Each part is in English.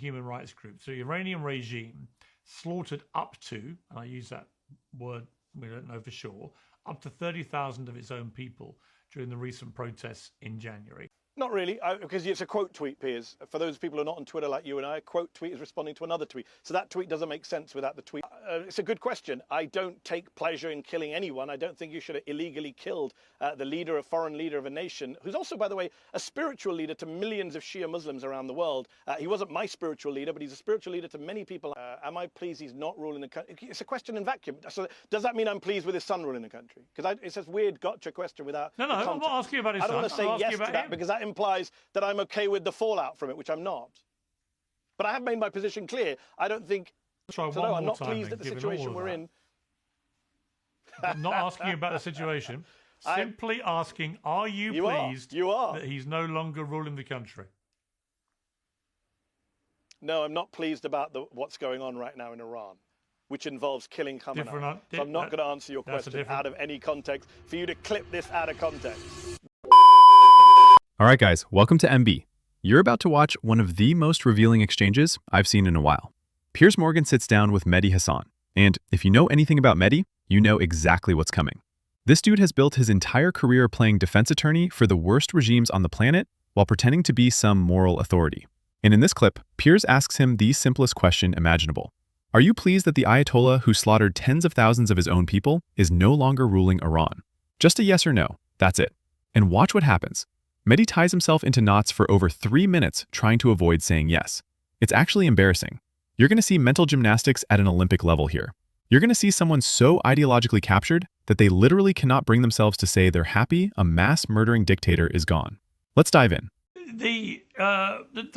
human rights groups, the Iranian regime slaughtered up to, and I use that word, we don't know for sure, up to 30,000 of its own people during the recent protests in January. Not really, because it's a quote tweet, Piers. For those people who are not on Twitter like you and I, a quote tweet is responding to another tweet. So that tweet doesn't make sense without the tweet. It's a good question. I don't take pleasure in killing anyone. I don't think you should have illegally killed the foreign leader of a nation, who's also, by the way, a spiritual leader to millions of Shia Muslims around the world. He wasn't my spiritual leader, but he's a spiritual leader to many people. Am I pleased he's not ruling the country? It's a question in vacuum. So does that mean I'm pleased with his son ruling the country? Because it's a weird gotcha question without No, I'm not asking about his son. I don't want to say yes to that because that implies that I'm okay with the fallout from it, which I'm not. But I have made my position clear. I don't think... So no, I'm not pleased at the situation we're in. I'm not asking about the situation. Simply asking, are you pleased that he's no longer ruling the country? No, I'm not pleased about what's going on right now in Iran, which involves killing Khamenei. So I'm not going to answer your question out of any context for you to clip this out of context. All right, guys, welcome to MB. You're about to watch one of the most revealing exchanges I've seen in a while. Piers Morgan sits down with Mehdi Hasan, and if you know anything about Mehdi, you know exactly what's coming. This dude has built his entire career playing defense attorney for the worst regimes on the planet while pretending to be some moral authority. And in this clip, Piers asks him the simplest question imaginable. Are you pleased that the Ayatollah who slaughtered tens of thousands of his own people is no longer ruling Iran? Just a yes or no, that's it. And watch what happens. Mehdi ties himself into knots for over 3 minutes trying to avoid saying yes. It's actually embarrassing. You're going to see mental gymnastics at an Olympic level here. You're going to see someone so ideologically captured that they literally cannot bring themselves to say they're happy a mass murdering dictator is gone. Let's dive in. The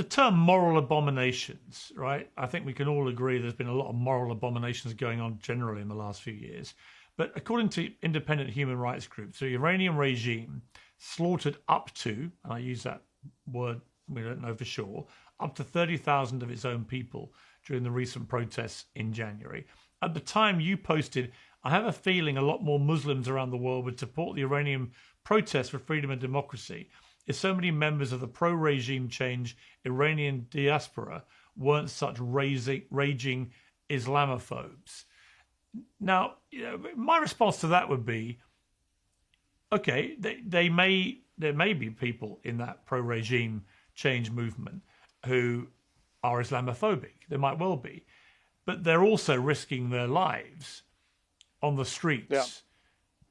term moral abominations, right? I think we can all agree there's been a lot of moral abominations going on generally in the last few years. But according to independent human rights groups, the Iranian regime slaughtered up to, and I use that word, we don't know for sure, up to 30,000 of its own people during the recent protests in January. At the time you posted, I have a feeling a lot more Muslims around the world would support the Iranian protests for freedom and democracy if so many members of the pro-regime change Iranian diaspora weren't such raging Islamophobes. Now, my response to that would be, okay, there may be people in that pro-regime change movement who are Islamophobic. There might well be. But they're also risking their lives on the streets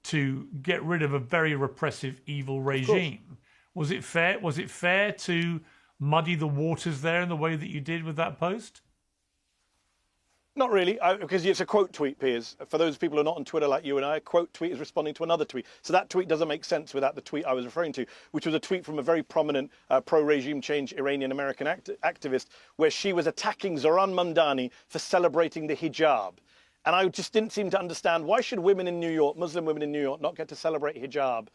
to get rid of a very repressive, evil regime. Was it fair? Was it fair to muddy the waters there in the way that you did with that post? Not really, because it's a quote tweet, Piers. For those people who are not on Twitter like you and I, a quote tweet is responding to another tweet. So that tweet doesn't make sense without the tweet I was referring to, which was a tweet from a very prominent pro-regime change Iranian-American activist, where she was attacking Zohran Mamdani for celebrating the hijab. And I just didn't seem to understand, why should women in New York, Muslim women in New York, not get to celebrate hijab,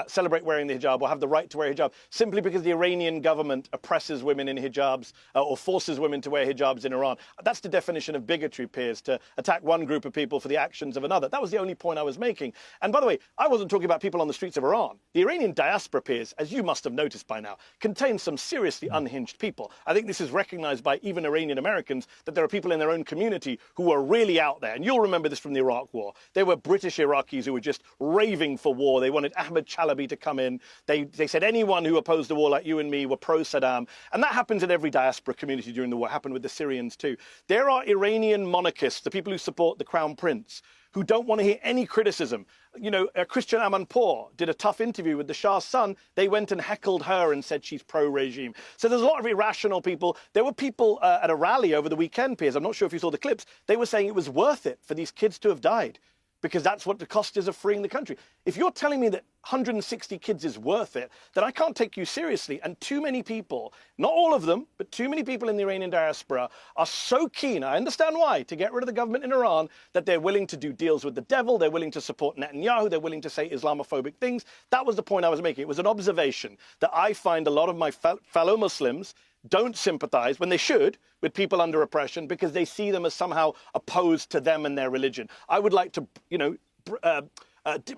celebrate wearing the hijab or have the right to wear hijab, simply because the Iranian government oppresses women in hijabs or forces women to wear hijabs in Iran? That's the definition of bigotry, Piers, to attack one group of people for the actions of another. That was the only point I was making. And by the way, I wasn't talking about people on the streets of Iran. The Iranian diaspora, Piers, as you must have noticed by now, contains some seriously unhinged people. I think this is recognized by even Iranian Americans, that there are people in their own community who are really out there. And you'll remember this from the Iraq War. There were British Iraqis who were just raving for war. They wanted Ahmed Chalabi to come in. They said anyone who opposed the war like you and me were pro-Saddam. And that happens in every diaspora community during the war. It happened with the Syrians too. There are Iranian monarchists, the people who support the Crown Prince, who don't want to hear any criticism. You know, Christian Amanpour did a tough interview with the Shah's son. They went and heckled her and said she's pro-regime. So there's a lot of irrational people. There were people at a rally over the weekend, Piers, I'm not sure if you saw the clips, they were saying it was worth it for these kids to have died, because that's what the cost is of freeing the country. If you're telling me that 160 kids is worth it, then I can't take you seriously. And too many people, not all of them, but too many people in the Iranian diaspora are so keen, I understand why, to get rid of the government in Iran, that they're willing to do deals with the devil, they're willing to support Netanyahu, they're willing to say Islamophobic things. That was the point I was making. It was an observation that I find a lot of my fellow Muslims don't sympathize, when they should, with people under oppression, because they see them as somehow opposed to them and their religion. I would like to,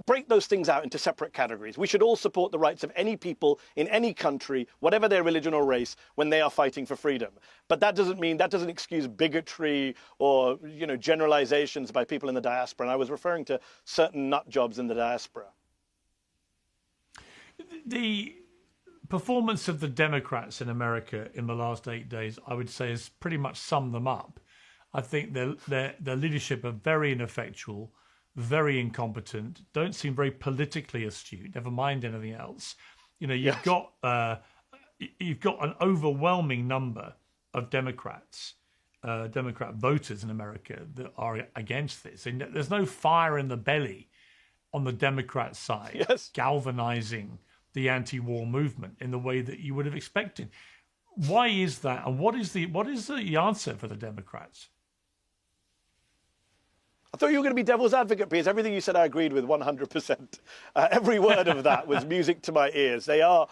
break those things out into separate categories. We should all support the rights of any people in any country, whatever their religion or race, when they are fighting for freedom. But that doesn't excuse bigotry or, generalizations by people in the diaspora. And I was referring to certain nut jobs in the diaspora. The performance of the Democrats in America in the last 8 days, I would say, has pretty much summed them up. I think their leadership are very ineffectual, very incompetent, don't seem very politically astute, never mind anything else. You've got an overwhelming number of Democrat voters in America that are against this. And there's no fire in the belly on the Democrat side, galvanizing the anti-war movement in the way that you would have expected. Why is that? And what is the answer for the Democrats? I thought you were going to be devil's advocate, Piers. Everything you said I agreed with 100%. Every word of that was music to my ears. They are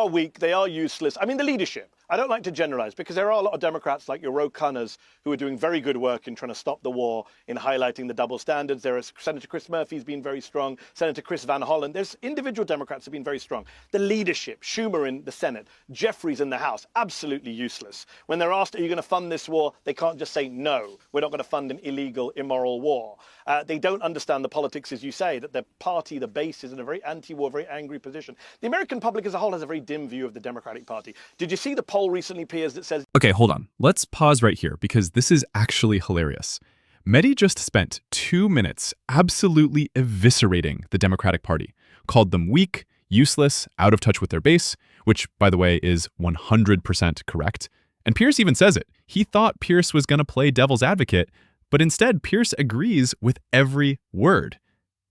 weak. They are useless. I mean, the leadership. I don't like to generalize because there are a lot of Democrats like your Ro Khannas who are doing very good work in trying to stop the war, in highlighting the double standards. There is Senator Chris Murphy's been very strong. Senator Chris Van Hollen. There's individual Democrats who have been very strong. The leadership, Schumer in the Senate, Jeffries in the House, absolutely useless. When they're asked, are you going to fund this war? They can't just say, no, we're not going to fund an illegal, immoral war. They don't understand the politics, as you say, that their party, the base, is in a very anti-war, very angry position. The American public as a whole has a very dim view of the Democratic Party. Did you see the poll recently, Piers, that says... Okay, hold on. Let's pause right here because this is actually hilarious. Mehdi just spent 2 minutes absolutely eviscerating the Democratic Party, called them weak, useless, out of touch with their base, which, by the way, is 100% correct. And Piers even says it. He thought Piers was going to play devil's advocate, but instead, Piers agrees with every word.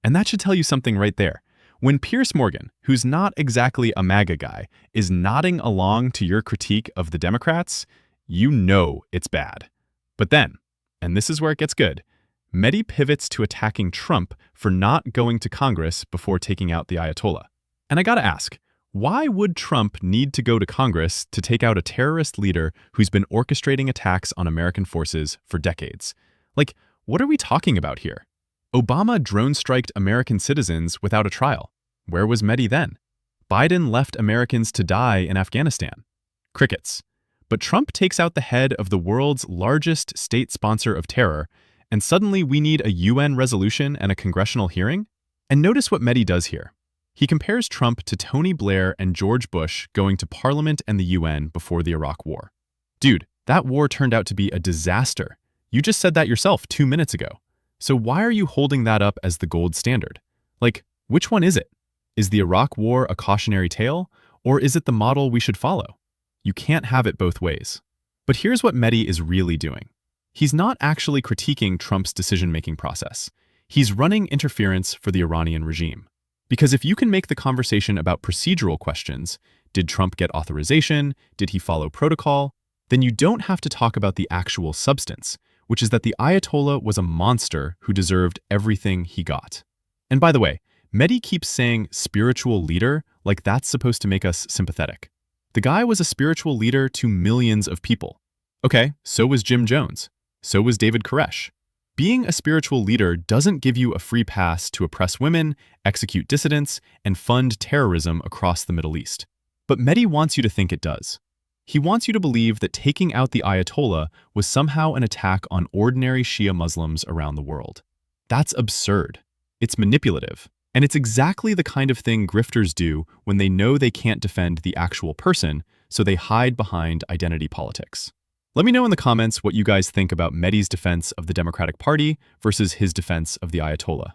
And that should tell you something right there. When Piers Morgan, who's not exactly a MAGA guy, is nodding along to your critique of the Democrats, you know it's bad. But then, and this is where it gets good, Mehdi pivots to attacking Trump for not going to Congress before taking out the Ayatollah. And I gotta ask, why would Trump need to go to Congress to take out a terrorist leader who's been orchestrating attacks on American forces for decades? Like, what are we talking about here? Obama drone-striked American citizens without a trial. Where was Mehdi then? Biden left Americans to die in Afghanistan. Crickets. But Trump takes out the head of the world's largest state sponsor of terror, and suddenly we need a UN resolution and a congressional hearing? And notice what Mehdi does here. He compares Trump to Tony Blair and George Bush going to Parliament and the UN before the Iraq War. Dude, that war turned out to be a disaster. You just said that yourself 2 minutes ago. So why are you holding that up as the gold standard? Like, which one is it? Is the Iraq War a cautionary tale, or is it the model we should follow? You can't have it both ways. But here's what Mehdi is really doing. He's not actually critiquing Trump's decision-making process. He's running interference for the Iranian regime. Because if you can make the conversation about procedural questions, did Trump get authorization? Did he follow protocol? Then you don't have to talk about the actual substance, which is that the Ayatollah was a monster who deserved everything he got. And by the way, Mehdi keeps saying spiritual leader like that's supposed to make us sympathetic. The guy was a spiritual leader to millions of people. Okay, so was Jim Jones. So was David Koresh. Being a spiritual leader doesn't give you a free pass to oppress women, execute dissidents, and fund terrorism across the Middle East. But Mehdi wants you to think it does. He wants you to believe that taking out the Ayatollah was somehow an attack on ordinary Shia Muslims around the world. That's absurd. It's manipulative. And it's exactly the kind of thing grifters do when they know they can't defend the actual person, so they hide behind identity politics. Let me know in the comments what you guys think about Mehdi's defense of the Democratic Party versus his defense of the Ayatollah.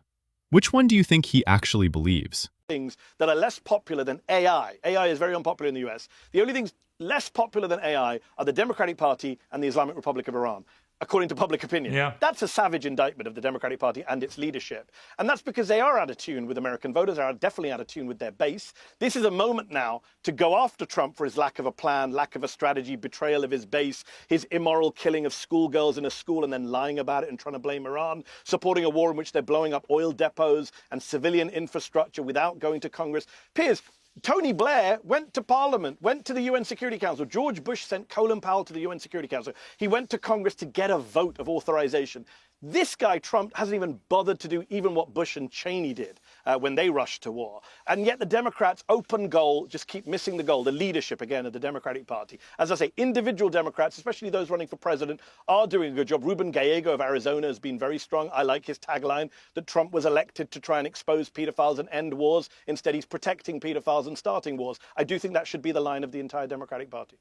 Which one do you think he actually believes? Things that are less popular than AI. AI is very unpopular in the US. The only things less popular than AI are the Democratic Party and the Islamic Republic of Iran, according to public opinion. Yeah. That's a savage indictment of the Democratic Party and its leadership. And that's because they are out of tune with American voters, they are definitely out of tune with their base. This is a moment now to go after Trump for his lack of a plan, lack of a strategy, betrayal of his base, his immoral killing of schoolgirls in a school and then lying about it and trying to blame Iran, supporting a war in which they're blowing up oil depots and civilian infrastructure without going to Congress. Piers, Tony Blair went to Parliament, went to the UN Security Council. George Bush sent Colin Powell to the UN Security Council. He went to Congress to get a vote of authorization. This guy, Trump, hasn't even bothered to do even what Bush and Cheney did when they rushed to war. And yet the Democrats' open goal just keep missing the goal, the leadership, again, of the Democratic Party. As I say, individual Democrats, especially those running for president, are doing a good job. Ruben Gallego of Arizona has been very strong. I like his tagline that Trump was elected to try and expose pedophiles and end wars. Instead, he's protecting pedophiles and starting wars. I do think that should be the line of the entire Democratic Party.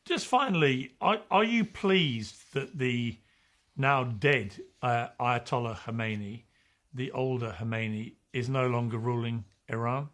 Just finally, are you pleased that the now dead Ayatollah Khamenei, the older Khamenei, is no longer ruling Iran?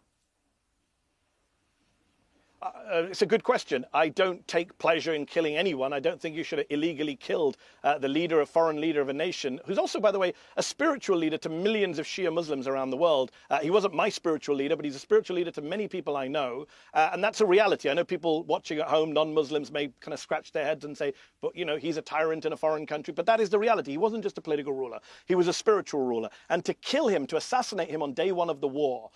It's a good question. I don't take pleasure in killing anyone. I don't think you should have illegally killed the leader, a foreign leader of a nation, who's also, by the way, a spiritual leader to millions of Shia Muslims around the world. He wasn't my spiritual leader, but he's a spiritual leader to many people I know. And that's a reality. I know people watching at home, non-Muslims, may kind of scratch their heads and say, but, you know, he's a tyrant in a foreign country. But that is the reality. He wasn't just a political ruler. He was a spiritual ruler. And to kill him, to assassinate him on day one of the war,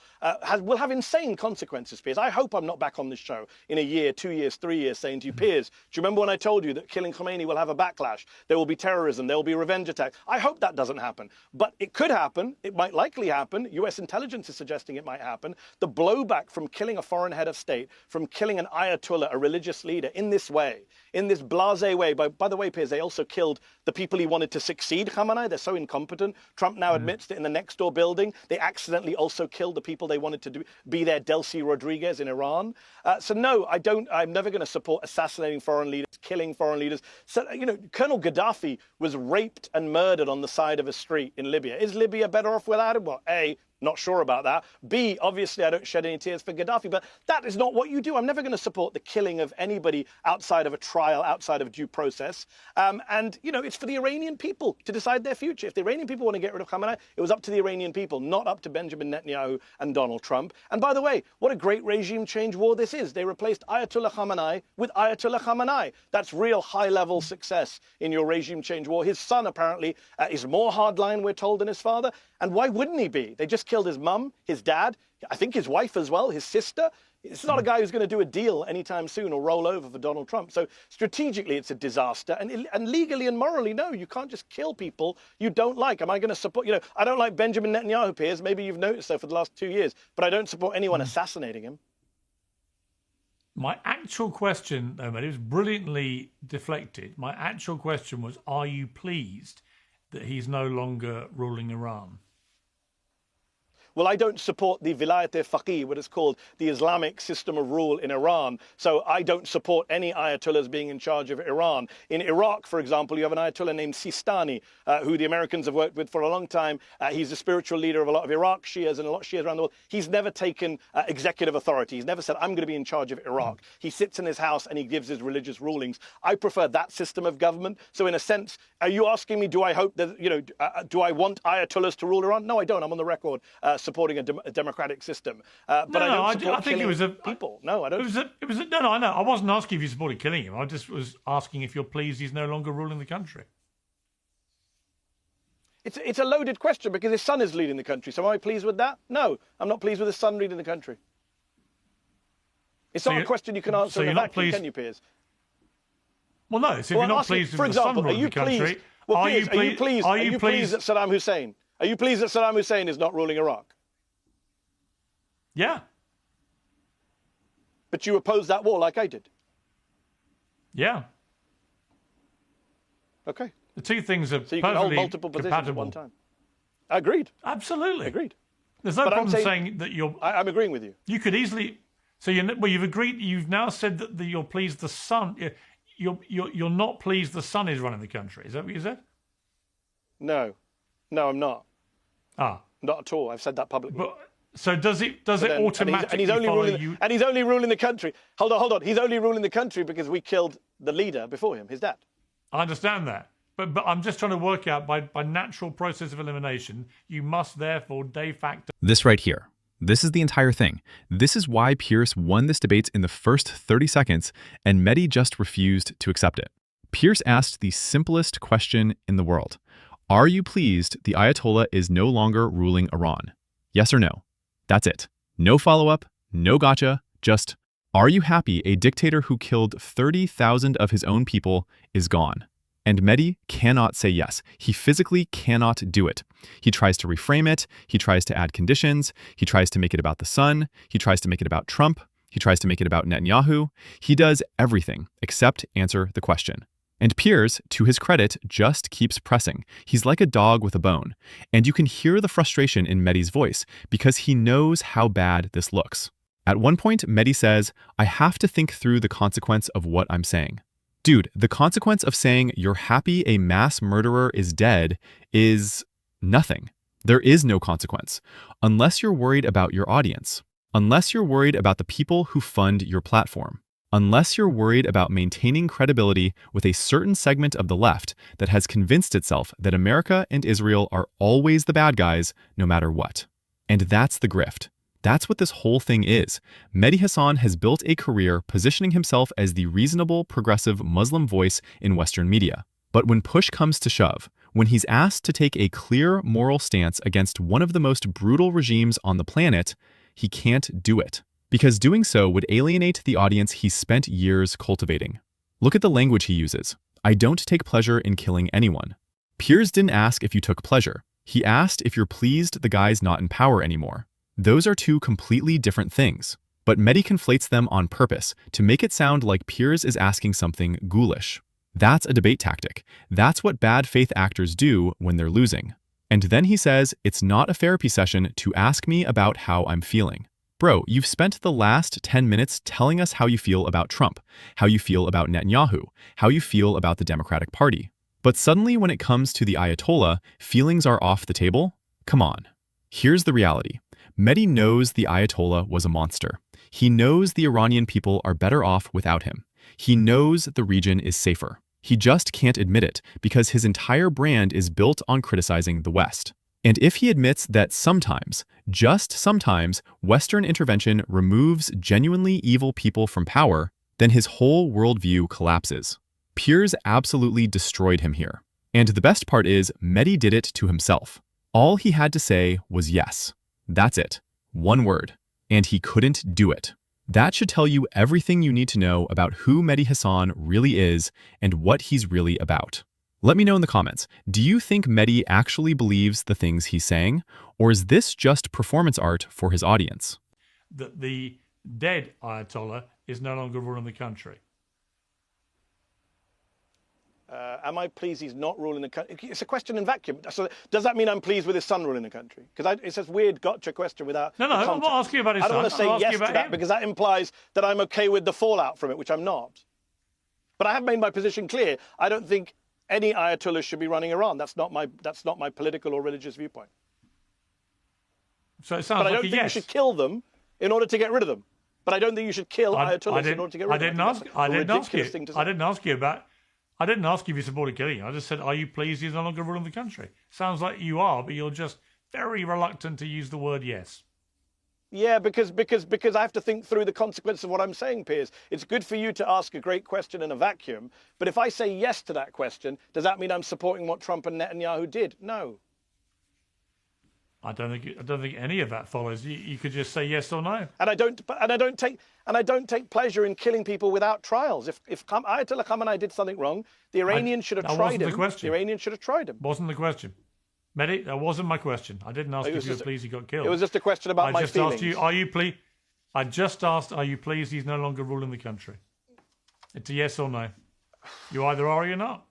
will have insane consequences, Piers. I hope I'm not back on this show in a year, 2 years, 3 years, saying to you, Piers, do you remember when I told you that killing Khamenei will have a backlash? There will be terrorism, there will be revenge attacks. I hope that doesn't happen. But it could happen. It might likely happen. US intelligence is suggesting it might happen. The blowback from killing a foreign head of state, from killing an Ayatollah, a religious leader, in this way, in this blasé way. By the way, Piers, they also killed the people he wanted to succeed Khamenei. They're so incompetent. Trump now admits that in the next door building, they accidentally also killed the people they wanted to be there, Delcy Rodriguez in Iran. So no, I'm never going to support assassinating foreign leaders, killing foreign leaders. So, you know, Colonel Gaddafi was raped and murdered on the side of a street in Libya. Is Libya better off without him? Well, A, not sure about that. B, obviously I don't shed any tears for Gaddafi, but that is not what you do. I'm never going to support the killing of anybody outside of a trial, outside of due process. And, you know, it's for the Iranian people to decide their future. If the Iranian people want to get rid of Khamenei, it was up to the Iranian people, not up to Benjamin Netanyahu and Donald Trump. And by the way, what a great regime change war this is. They replaced Ayatollah Khamenei with Ayatollah Khamenei. That's real high-level success in your regime change war. His son, apparently, is more hardline, we're told, than his father. And why wouldn't he be? They just killed his mum, his dad, I think his wife as well, his sister. It's not a guy who's going to do a deal anytime soon or roll over for Donald Trump. So strategically, it's a disaster. And legally and morally, no, you can't just kill people you don't like. Am I going to support, you know, I don't like Benjamin Netanyahu, Piers. Maybe you've noticed so for the last 2 years. But I don't support anyone assassinating him. My actual question, though, Mehdi, was brilliantly deflected. My actual question was, are you pleased that he's no longer ruling Iran? Well, I don't support the vilayat-e-faqih, what is called the Islamic system of rule in Iran. So I don't support any ayatollahs being in charge of Iran. In Iraq, for example, you have an ayatollah named Sistani, who the Americans have worked with for a long time. He's the spiritual leader of a lot of Iraq Shias and a lot of Shias around the world. He's never taken executive authority. He's never said, I'm going to be in charge of Iraq. He sits in his house and he gives his religious rulings. I prefer that system of government. So in a sense, are you asking me, do I hope that, you know, do I want ayatollahs to rule Iran? No, I don't. I'm on the record supporting a democratic system, but I think it was people. No, I don't. No, I know. I wasn't asking if you supported killing him. I just was asking if you're pleased he's no longer ruling the country. It's a loaded question because his son is leading the country. So am I pleased with that? No, I'm not pleased with his son leading the country. It's not a question you can answer in a vacuum, can you, Piers? Well, no. So if you're not pleased with the son ruling the country, are you pleased that Saddam Hussein? Are you pleased that Saddam Hussein is not ruling Iraq? Yeah. But you oppose that war like I did? Yeah. Okay. The two things are so you can hold multiple positions at one time. Agreed. Absolutely. Agreed. There's no problem saying that you're... I'm agreeing with you. You could easily... So you've agreed, you've now said that you're pleased the son... You're not pleased the son is running the country. Is that what you said? No. No, I'm not. Ah. Not at all. I've said that publicly. But... So does it automatically follow you? And he's only ruling the country. Hold on. He's only ruling the country because we killed the leader before him, his dad. I understand that. But I'm just trying to work out by natural process of elimination, you must therefore de facto... This right here. This is the entire thing. This is why Piers won this debate in the first 30 seconds and Mehdi just refused to accept it. Piers asked the simplest question in the world. Are you pleased the Ayatollah is no longer ruling Iran? Yes or no? That's it. No follow-up, no gotcha, just, are you happy a dictator who killed 30,000 of his own people is gone? And Mehdi cannot say yes. He physically cannot do it. He tries to reframe it. He tries to add conditions. He tries to make it about the sun. He tries to make it about Trump. He tries to make it about Netanyahu. He does everything except answer the question. And Piers, to his credit, just keeps pressing. He's like a dog with a bone. And you can hear the frustration in Mehdi's voice because he knows how bad this looks. At one point, Mehdi says, "I have to think through the consequence of what I'm saying." Dude, the consequence of saying you're happy a mass murderer is dead is nothing. There is no consequence, unless you're worried about your audience, unless you're worried about the people who fund your platform, unless you're worried about maintaining credibility with a certain segment of the left that has convinced itself that America and Israel are always the bad guys, no matter what. And that's the grift. That's what this whole thing is. Mehdi Hasan has built a career positioning himself as the reasonable, progressive Muslim voice in Western media. But when push comes to shove, when he's asked to take a clear moral stance against one of the most brutal regimes on the planet, he can't do it. Because doing so would alienate the audience he's spent years cultivating. Look at the language he uses. "I don't take pleasure in killing anyone." Piers didn't ask if you took pleasure. He asked if you're pleased the guy's not in power anymore. Those are two completely different things. But Mehdi conflates them on purpose to make it sound like Piers is asking something ghoulish. That's a debate tactic. That's what bad faith actors do when they're losing. And then he says, "It's not a therapy session to ask me about how I'm feeling." Bro, you've spent the last 10 minutes telling us how you feel about Trump, how you feel about Netanyahu, how you feel about the Democratic Party. But suddenly when it comes to the Ayatollah, feelings are off the table? Come on. Here's the reality. Mehdi knows the Ayatollah was a monster. He knows the Iranian people are better off without him. He knows the region is safer. He just can't admit it because his entire brand is built on criticizing the West. And if he admits that sometimes, just sometimes, Western intervention removes genuinely evil people from power, then his whole worldview collapses. Piers absolutely destroyed him here. And the best part is, Mehdi did it to himself. All he had to say was yes. That's it. One word. And he couldn't do it. That should tell you everything you need to know about who Mehdi Hasan really is and what he's really about. Let me know in the comments, do you think Mehdi actually believes the things he's saying, or is this just performance art for his audience? The dead Ayatollah is no longer ruling the country. Am I pleased he's not ruling the country? It's a question in vacuum. So does that mean I'm pleased with his son ruling the country? Because it's a weird gotcha question without No, I'm not asking about his son. I don't want to say yes to that because that implies that I'm okay with the fallout from it, which I'm not. But I have made my position clear. I don't think any Ayatollah should be running Iran. That's not my political or religious viewpoint. So it sounds but like I don't think you should kill them in order to get rid of them. But I don't think you should kill Ayatollahs in order to get rid of them. I didn't ask you if you supported killing him. I just said, are you pleased he's no longer ruling the country? Sounds like you are, but you're just very reluctant to use the word yes. Yeah, because I have to think through the consequence of what I'm saying, Piers. It's good for you to ask a great question in a vacuum, but if I say yes to that question, does that mean I'm supporting what Trump and Netanyahu did? No. I don't think any of that follows. You could just say yes or no. And I don't take pleasure in killing people without trials. If Ayatollah Khamenei did something wrong, the Iranians should have tried him. The Iranians should have tried him. Wasn't the question. Mehdi, that wasn't my question. I didn't ask if you were pleased he got killed. It was just a question about my feelings. I just asked, are you pleased he's no longer ruling the country? It's a yes or no. You either are or you're not.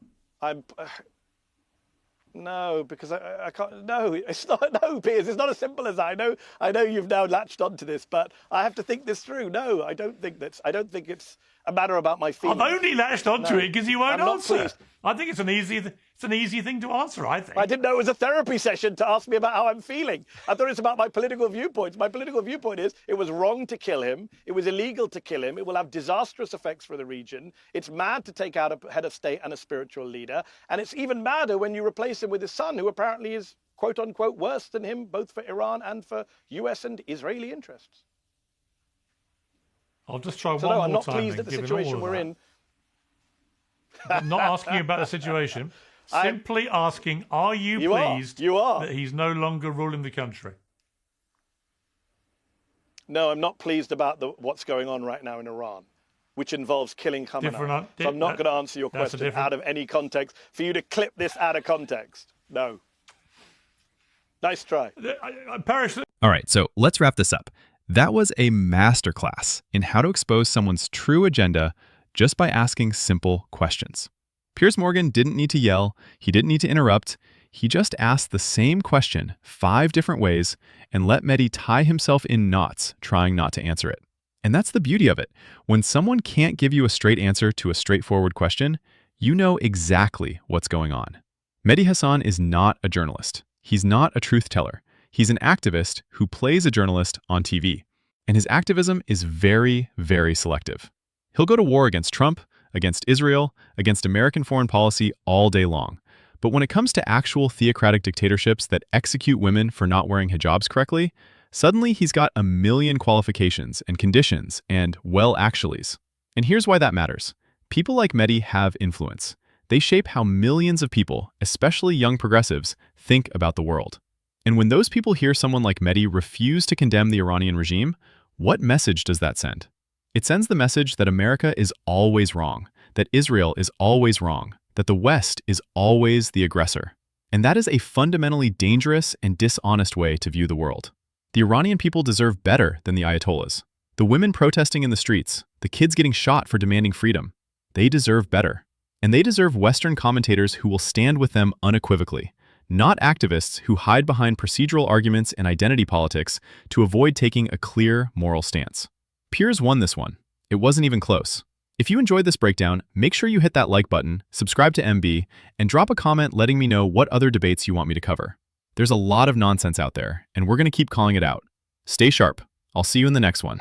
No, because I can't. No, it's not. No, Piers, it's not as simple as that. I know you've now latched onto this, but I have to think this through. No, I don't think it's a matter about my feelings. I've only latched onto it because you won't answer. I think it's an easy thing to answer, I think. I didn't know it was a therapy session to ask me about how I'm feeling. I thought it's about my political viewpoints. My political viewpoint is it was wrong to kill him. It was illegal to kill him. It will have disastrous effects for the region. It's mad to take out a head of state and a spiritual leader. And it's even madder when you replace him with his son, who apparently is, quote unquote, worse than him, both for Iran and for US and Israeli interests. I'll just try one more time. I'm not pleased at the situation we're in. I'm not asking you about the situation. Simply asking, are you pleased that he's no longer ruling the country? No, I'm not pleased about what's going on right now in Iran. which involves killing Khamenei. So I'm not going to answer your question out of any context. For you to clip this out of context, no. Nice try. All right, so let's wrap this up. That was a masterclass in how to expose someone's true agenda just by asking simple questions. Piers Morgan didn't need to yell, he didn't need to interrupt, he just asked the same question 5 different ways and let Mehdi tie himself in knots trying not to answer it. And that's the beauty of it. When someone can't give you a straight answer to a straightforward question, you know exactly what's going on. Mehdi Hasan is not a journalist. He's not a truth teller. He's an activist who plays a journalist on TV. And his activism is very, very selective. He'll go to war against Trump, against Israel, against American foreign policy all day long. But when it comes to actual theocratic dictatorships that execute women for not wearing hijabs correctly, suddenly he's got a million qualifications and conditions and well-actuallys. And here's why that matters. People like Mehdi have influence. They shape how millions of people, especially young progressives, think about the world. And when those people hear someone like Mehdi refuse to condemn the Iranian regime, what message does that send? It sends the message that America is always wrong, that Israel is always wrong, that the West is always the aggressor. And that is a fundamentally dangerous and dishonest way to view the world. The Iranian people deserve better than the Ayatollahs. The women protesting in the streets, the kids getting shot for demanding freedom, they deserve better. And they deserve Western commentators who will stand with them unequivocally, not activists who hide behind procedural arguments and identity politics to avoid taking a clear moral stance. Piers won this one. It wasn't even close. If you enjoyed this breakdown, make sure you hit that like button, subscribe to MB, and drop a comment letting me know what other debates you want me to cover. There's a lot of nonsense out there, and we're going to keep calling it out. Stay sharp. I'll see you in the next one.